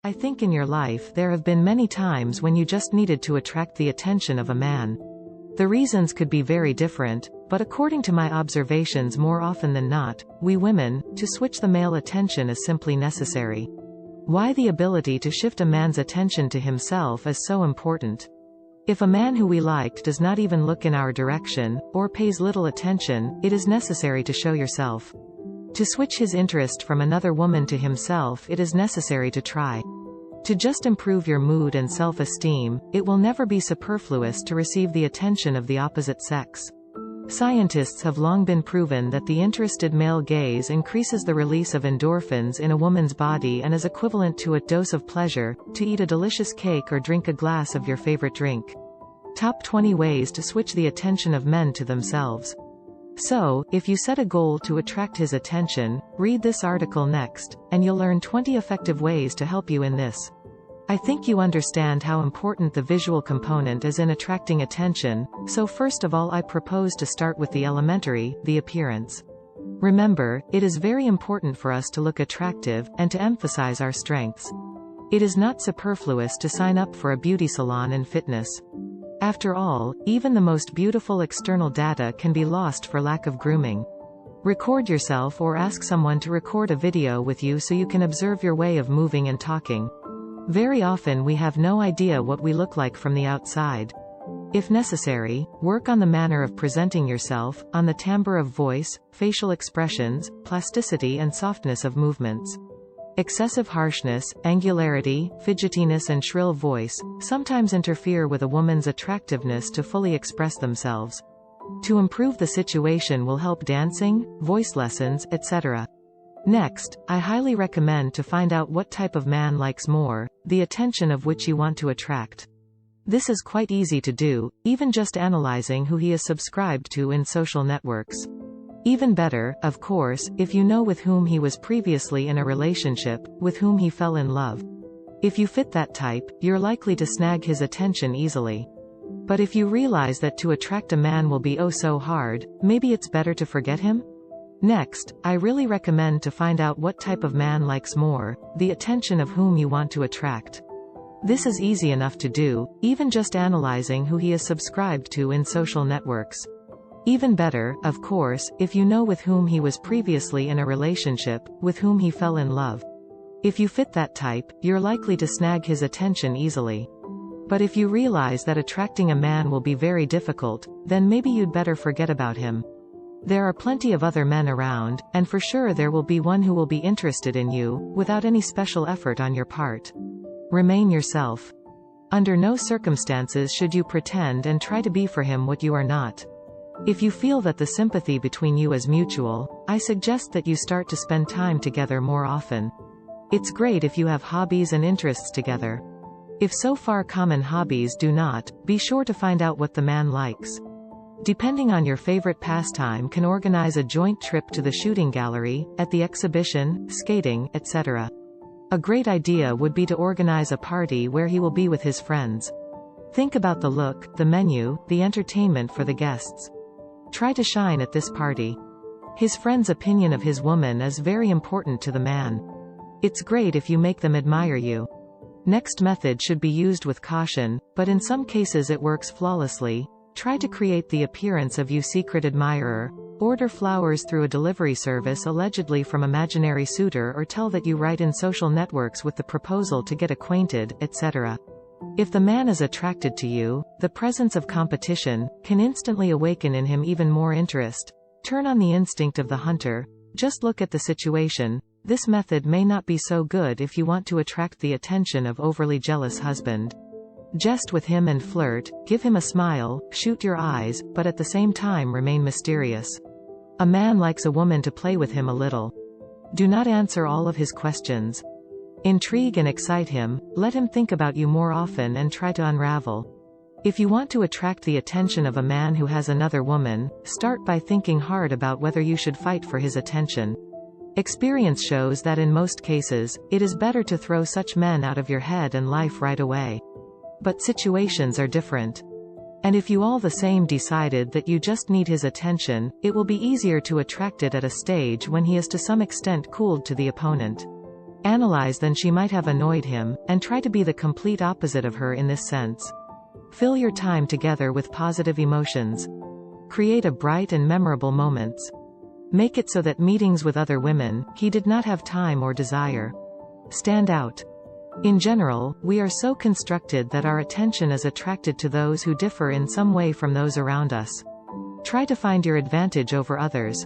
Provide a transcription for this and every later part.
I think in your life there have been many times when you just needed to attract the attention of a man. The reasons could be very different, but according to my observations more often than not, we women, to switch the male attention is simply necessary. Why the ability to shift a man's attention to himself is so important. If a man who we liked does not even look in our direction, or pays little attention, it is necessary to show yourself. To switch his interest from another woman to himself, it is necessary to try. To just improve your mood and self-esteem, it will never be superfluous to receive the attention of the opposite sex. Scientists have long been proven that the interested male gaze increases the release of endorphins in a woman's body and is equivalent to a dose of pleasure, to eat a delicious cake or drink a glass of your favorite drink. Top 20 ways to switch the attention of men to themselves. So, if you set a goal to attract his attention, read this article next, and you'll learn 20 effective ways to help you in this. I think you understand how important the visual component is in attracting attention, so first of all I propose to start with the elementary, the appearance. Remember, it is very important for us to look attractive, and to emphasize our strengths. It is not superfluous to sign up for a beauty salon and fitness. After all, even the most beautiful external data can be lost for lack of grooming. Record yourself or ask someone to record a video with you so you can observe your way of moving and talking. Very often we have no idea what we look like from the outside. If necessary, work on the manner of presenting yourself, on the timbre of voice, facial expressions, plasticity and softness of movements. Excessive harshness, angularity, fidgetiness and shrill voice, sometimes interfere with a woman's attractiveness to fully express themselves. To improve the situation will help dancing, voice lessons, etc. Next, I highly recommend to find out what type of man likes more, the attention of which you want to attract. This is quite easy to do, even just analyzing who he is subscribed to in social networks. Even better, of course, if you know with whom he was previously in a relationship, with whom he fell in love. If you fit that type, you're likely to snag his attention easily. But if you realize that to attract a man will be oh so hard, maybe it's better to forget him? Next, I really recommend to find out what type of man likes more, the attention of whom you want to attract. This is easy enough to do, even just analyzing who he is subscribed to in social networks. Even better, of course, if you know with whom he was previously in a relationship, with whom he fell in love. If you fit that type, you're likely to snag his attention easily. But if you realize that attracting a man will be very difficult, then maybe you'd better forget about him. There are plenty of other men around, and for sure there will be one who will be interested in you, without any special effort on your part. Remain yourself. Under no circumstances should you pretend and try to be for him what you are not. If you feel that the sympathy between you is mutual, I suggest that you start to spend time together more often. It's great if you have hobbies and interests together. If so far common hobbies do not, be sure to find out what the man likes. Depending on your favorite pastime, can organize a joint trip to the shooting gallery, at the exhibition, skating, etc. A great idea would be to organize a party where he will be with his friends. Think about the look, the menu, the entertainment for the guests. Try to shine at this party. His friend's opinion of his woman is very important to the man. It's great if you make them admire you. Next method should be used with caution, but in some cases it works flawlessly. Try to create the appearance of you secret admirer. Order flowers through a delivery service allegedly from imaginary suitor, or tell that you write in social networks with the proposal to get acquainted, etc. If the man is attracted to you, the presence of competition can instantly awaken in him even more interest. Turn on the instinct of the hunter. Just look at the situation. This method may not be so good if you want to attract the attention of overly jealous husband. Jest with him and flirt, give him a smile, shoot your eyes, but at the same time remain mysterious. A man likes a woman to play with him a little. Do not answer all of his questions. Intrigue and excite him, let him think about you more often and try to unravel. If you want to attract the attention of a man who has another woman, start by thinking hard about whether you should fight for his attention. Experience shows that in most cases, it is better to throw such men out of your head and life right away. But situations are different. And if you all the same decided that you just need his attention, it will be easier to attract it at a stage when he is to some extent cooled to the opponent. Analyze then she might have annoyed him, and try to be the complete opposite of her in this sense. Fill your time together with positive emotions. Create a bright and memorable moments. Make it so that meetings with other women, he did not have time or desire. Stand out. In general, we are so constructed that our attention is attracted to those who differ in some way from those around us. Try to find your advantage over others.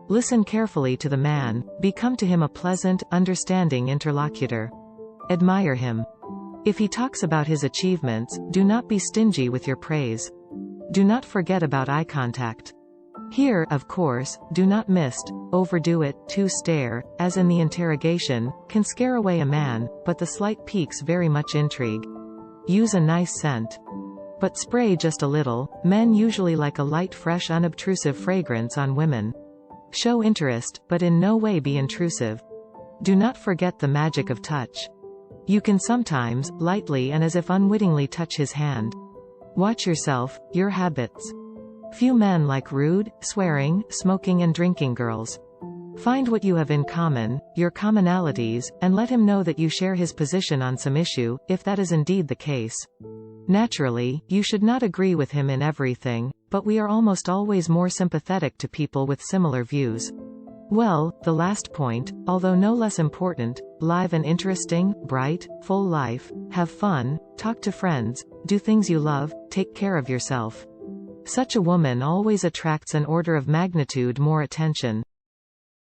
Listen carefully to the man, become to him a pleasant, understanding interlocutor. Admire him. If he talks about his achievements, do not be stingy with your praise. Do not forget about eye contact. Here, of course, do not overdo it, to stare, as in the interrogation, can scare away a man, but the slight piques very much intrigue. Use a nice scent. But spray just a little. Men usually like a light, fresh, unobtrusive fragrance on women. Show interest, but in no way be intrusive. Do not forget the magic of touch. You can sometimes, lightly and as if unwittingly touch his hand. Watch yourself, your habits. Few men like rude, swearing, smoking and drinking girls. Find what you have in common, your commonalities, and let him know that you share his position on some issue, if that is indeed the case. Naturally, you should not agree with him in everything, but we are almost always more sympathetic to people with similar views. Well, the last point, although no less important, live and interesting, bright, full life, have fun, talk to friends, do things you love, take care of yourself. Such a woman always attracts an order of magnitude more attention.